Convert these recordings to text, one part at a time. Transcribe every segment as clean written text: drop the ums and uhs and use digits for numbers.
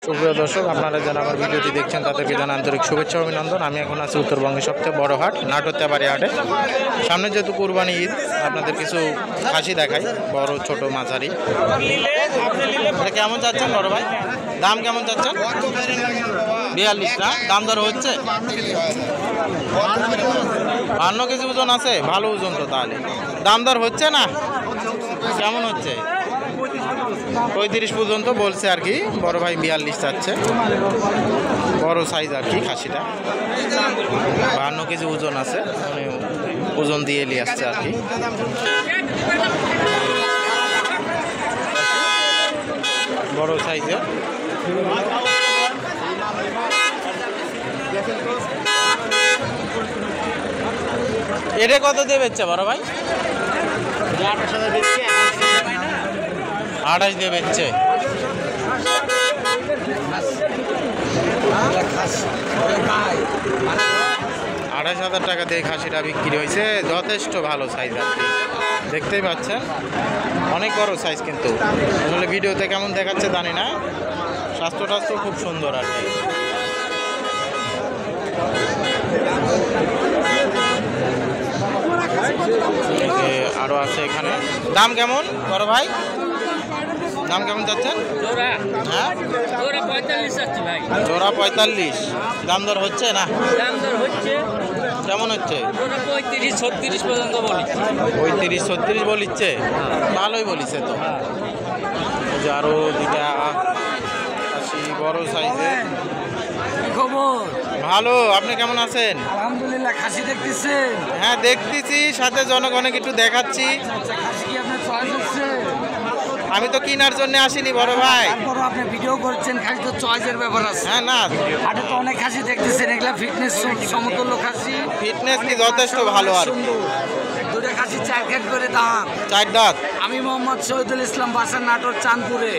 সুপ্রিয় দর্শক, আপনারা যারা আমার ভিডিওটি দেখছেন তাদেরকে জানাই আন্তরিক শুভেচ্ছা অভিনন্দন। আমি এখন আছি উত্তরবঙ্গের সবচেয়ে বড় হাট নাটোর-তেবাড়ী হাটে। সামনে যেহেতু কুরবানি ঈদ, আপনাদের কিছু খাসি দেখাই, বড় ছোট মাঝারি। এটা কেমন চাচ্ছেন বড় ভাই? দাম কেমন চাচ্ছেন? 42 না? দাম দর হচ্ছে? 52 কেজি ওজন আছে, ভালো ওজন তো। তাহলে দাম দর হচ্ছে না? কেমন হচ্ছে? 35 পর্যন্ত বলছে আর কি। বড় ভাই 42 চাচ্ছে, বড় সাইজ আর কি খাসিটা। 52 কেজি ওজন আছে, মানে ওজন দিয়ে নিয়ে আসছে আর কি। বড় সাইজের। এটা কত দিয়ে বেচছে বড় ভাই? 28 দিয়ে বেচছে। 28,000 টাকা দিয়ে খাসিটা বিক্রি হয়েছে। যথেষ্ট ভালো সাইজ আর কি, দেখতেই পাচ্ছেন অনেক বড় সাইজ। কিন্তু আসলে ভিডিওতে কেমন দেখাচ্ছে জানি না। স্বাস্থ্য টাস্থ্য খুব সুন্দর আর কি। আরো আছে এখানে। দাম কেমন বড় ভাই? দাম কেমন যাচ্ছেন? হ্যাঁ, জোড়া 45। দাম দর হচ্ছে না? কেমন হচ্ছে? 35-36 পর্যন্ত বলিচ্ছে। 35-36 বলিচ্ছে? ভালোই বলিছে তো। আরো দুইটা খাসি বড় সাইজের। খবর ভালো, আপনি কেমন আছেন? আলহামদুলিল্লাহ। খাসি দেখতেছেন? হ্যাঁ দেখতেছি, সাথে জনগণকে একটু দেখাচ্ছি। খাসি কি আপনার চয়েস হচ্ছে? আমি তো কেনার জন্য আসিনি বড় ভাই। তারপর আপনি ভিডিও করছেন, খাসি তো চয়েসের ব্যাপার আছে। হ্যাঁ না, হাটে তো অনেক খাসি দেখতেছেন, এগুলা ফিটনেস সমতুল্য খাসি। ফিটনেস কি যথেষ্ট ভালো আর কি। দুটো খাসি 4 খেট করে দাম। 4 দাঁত। আমি মোহাম্মদ শহীদুল ইসলাম, বাসা নাটোর চাঁদপুরে।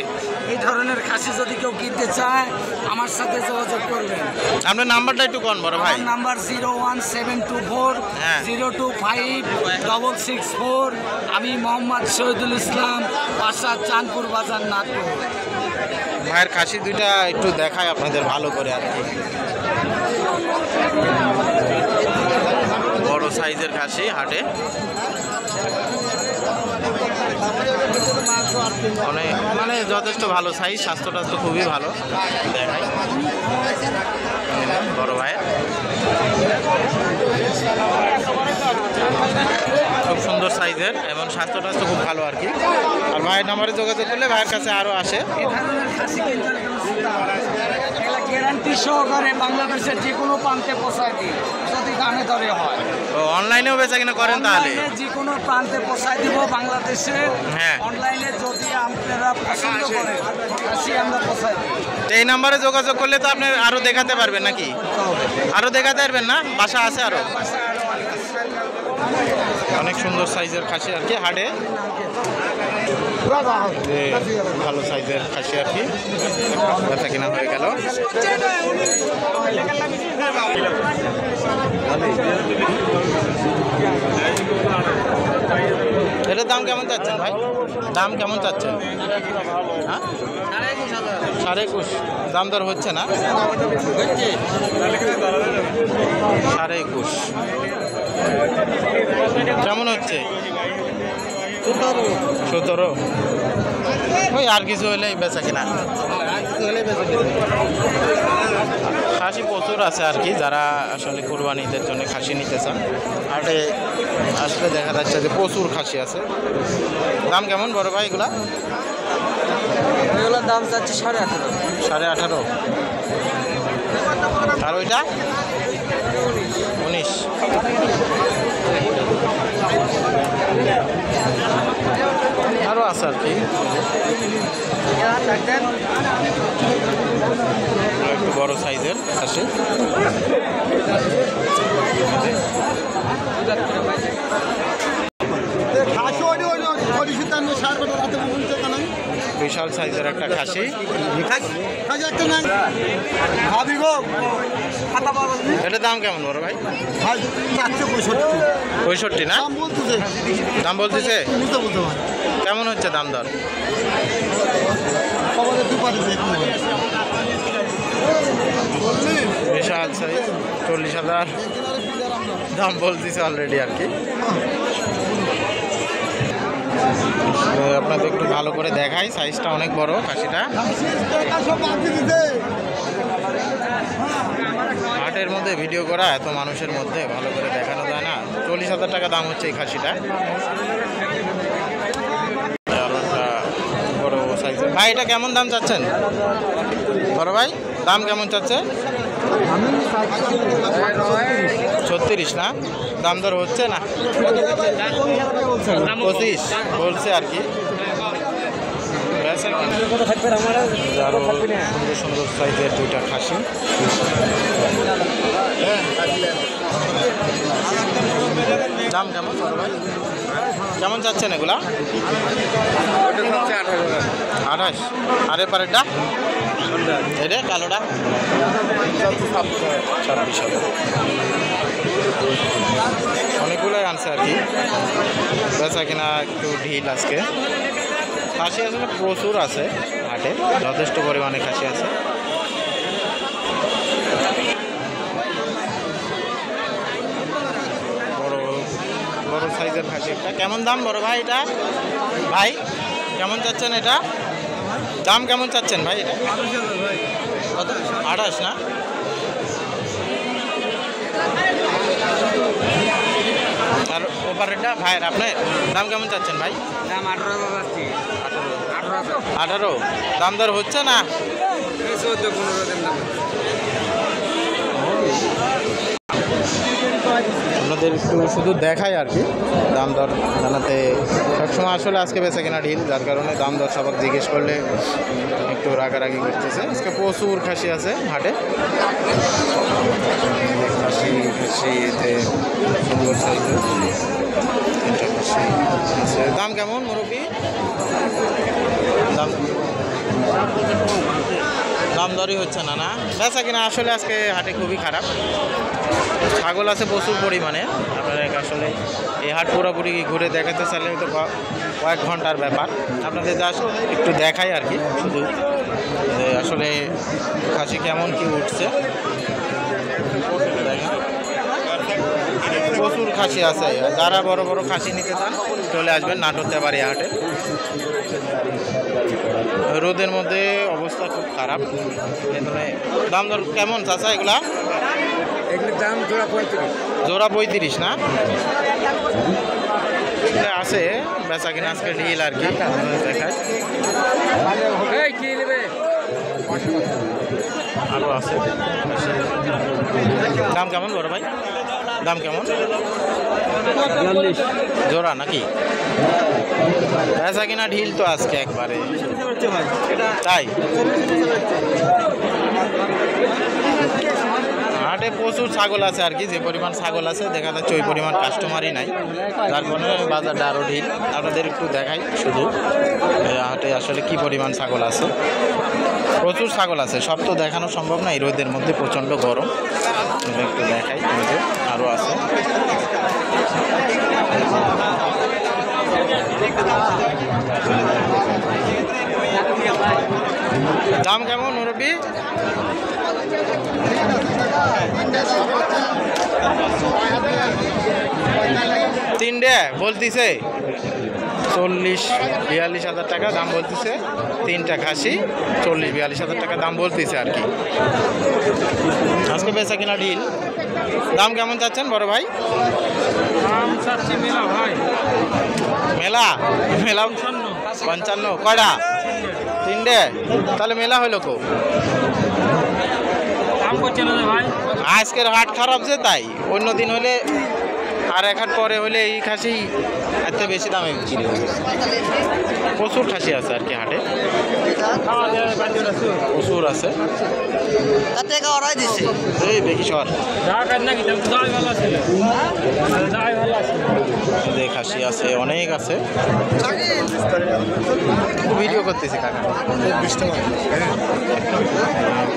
এই ধরনের খাসি যদি কেউ কিনতে চায় আমার সাথে যোগাযোগ করবেন। আপনার নাম্বারটা একটু কোন বড় ভাই? আমার নাম্বার 01724 0256664। আমি মোহাম্মদ শহীদুল ইসলাম, বাসা চাঁদপুর বাজার নাটোর। ভাইয়ের খাসি দুইটা একটু দেখায় আপনাদের ভালো করে আর কি। বড় সাইজের খাসি হাটে অনেক, মানে যথেষ্ট ভালো সাইজ। স্বাস্থ্য টাস্থ্য খুবই ভালো দেখায় বড় ভাইয়ের। খুব সুন্দর সাইজের এবং স্বাস্থ্য টাস্থ্য খুব ভালো আর কি। আর ভাইয়ের নাম্বারে যোগাযোগ করলে ভাইয়ের কাছে আরও আসে। গ্যারান্টি সহকারে বাংলাদেশের যে কোনো প্রান্তে পৌঁছায় দিই, যদি দামে দরে হয়। ও অনলাইনেও বেচা কিনা করেন তাহলে? যে কোনো প্রান্তে পৌঁছায় দিব বাংলাদেশে। হ্যাঁ, অনলাইনে যদি আপনারা পছন্দ করেন আসি আমরা পৌঁছায় দিই। এই নাম্বারে যোগাযোগ করলে তো আপনি আরও দেখাতে পারবেন নাকি? আরও দেখাতে পারবেন না? বাসা আছে আরও? অনেক সুন্দর সাইজের খাসি আর কি হাটে। ভালো সাইজের খাসি আর কি বেচা কিনা হয়ে গেল। এটার দাম কেমন চাচ্ছেন ভাই? দাম কেমন চাচ্ছেন? হ্যাঁ, 21.5। দাম দর হচ্ছে না? 21.5 কেমন হচ্ছে? 17। ওই আর কিছু হলেই বেচা কিনা। খাসি প্রচুর আছে আর কি, যারা আসলে কুরবানিদের জন্য খাসি নিতে চান হাটে আসলে দেখা যাচ্ছে যে প্রচুর খাসি আছে। দাম কেমন বড় ভাই এগুলা? এগুলোর দাম যাচ্ছে 18.5। 18.5। আর ওইটা 19। আরও আছে আর কি, একটু বড় সাইজের খাসি। বিশাল সাইজের একটা খাসি। এটার দাম কেমন বড় ভাই? 65 না? দাম বলতেছে? কেমন হচ্ছে দাম দর? লাল সাইজ 40,000 দাম বলতেছে অলরেডি আর কি। আপনাদের একটু ভালো করে দেখাই, সাইজটা অনেক বড় খাসিটা। হাটের মধ্যে ভিডিও করা এত মানুষের মধ্যে ভালো করে দেখানো যায় না। 40,000 টাকা দাম হচ্ছে এই খাসিটা। বড় সাইজের ভাই, এটা কেমন দাম চাচ্ছেন বড় ভাই? দাম কেমন চাচ্ছে? 36 না? দাম দর হচ্ছে না? 25 বলছে আর কি। আরো সুন্দর সুন্দর সাইজের দুইটা খাসি। দাম কেমন বড় ভাই? কেমন চাচ্ছেন এগুলা? 28। আর এপারেরটা এটা কালোটা 26,000। অনেকগুলোই আনছে আর কি। বেচা কিনা একটু ঢিল আজকে। খাসি আসলে প্রচুর আছে হাটে, যথেষ্ট পরিমাণে খাসি আছে। বড় বড় সাইজের খাসি একটা। কেমন দাম বড় ভাই এটা? ভাই কেমন চাচ্ছেন এটা? দাম কেমন চাচ্ছেন ভাই এটা? 28 না? আর ওপারেরটা ভাইয়ের আপনার দাম কেমন চাচ্ছেন ভাই? দাম 18। দাম দর হচ্ছে না? 14-15 আপনাদের একটু শুধু দেখাই আর কি, দাম দর জানাতে সবসময় আসলে আজকে বেচা কিনা ঢিল, যার কারণে দাম দর সবাই জিজ্ঞেস করলে একটু রাগারাগি করতেছে। আজকে প্রচুর খাসি আছে হাটে। খাসিতে সুন্দর সাইজের তিনটা খাসি আছে। দাম কেমন মুরব্বী? দাম দরই হচ্ছে না? না বেচা কিনা আসলে আজকে হাটে খুবই খারাপ। ছাগল আছে প্রচুর পরিমাণে। আপনারা আসলে এই হাট পুরোপুরি ঘুরে দেখাতে চাইলে তো কয়েক ঘন্টার ব্যাপার। আপনাদের জাস্ট একটু দেখাই আর কি, শুধু আসলে খাসি কেমন কি উঠছে। প্রচুর খাসি আছে। যারা বড় বড় খাসি নিতে চান চলে আসবেন নাটোর-তেওবাড়িয়া হাটে। রোদের মধ্যে অবস্থা খুব খারাপ। দাম দর কেমন চাচা এগুলা? এগুলোর দাম জোড়া 35 না? আছে বেচা কিনা আজকে ঢিল আর কি। দেখায় আরো আছে। দাম কেমন বড় ভাই? দাম কেমন? 42 জোড়া নাকি? বেচা কিনা ঢিল তো আজকে একবারে, তাই হাটে প্রচুর ছাগল আছে আর কি। যে পরিমাণ ছাগল আছে দেখা যাচ্ছে ওই পরিমাণ কাস্টমারই নাই, যার কারণে বাজারটা আরও ঢিল। আপনাদের একটু দেখাই শুধু হাটে আসলে কি পরিমাণ ছাগল আছে। প্রচুর ছাগল আছে, সব তো দেখানো সম্ভব না এই রোদের মধ্যে, প্রচণ্ড গরম। একটু দেখাই, আরও আছে। দাম কেমন মুরব্বী? তিনটে বলতেছে 40-42 হাজার টাকা দাম বলতেছে। তিনটা খাসি 40-42 হাজার টাকা দাম বলতেছে আর কি। আজকে বেচা কিনা ঢিল। দাম কেমন চাচ্ছেন বড় ভাই? দাম চাচ্ছি মেলা ভাই, মেলা 55। কয়টা? তিনটে। তাহলে মেলা হইলো কো? দাম করছে না ভাই। আজকের হাট খারাপ যে, তাই। অন্য দিন হলে আর এক হাট পরে হলে এই খাসি এত বেশি দামে বিক্রি হবে। প্রচুর খাসি আছে আর কি হাটে, প্রচুর আছে। এই বেশি শহর খাসি আছে, অনেক আছে। ভিডিও করতেছি কাকা।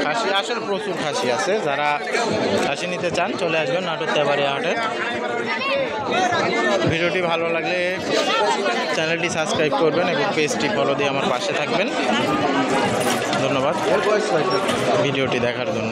খাসি আসলে প্রচুর খাসি আছে। যারা খাসি নিতে চান চলে আসবেন নাটোর-তেওবাড়িয়া হাটে। ভিডিওটি ভালো লাগলে চ্যানেলটি সাবস্ক্রাইব করবেন এবং পেজটি ফলো দিয়ে আমার পাশে থাকবেন। ধন্যবাদ ভিডিওটি দেখার জন্য।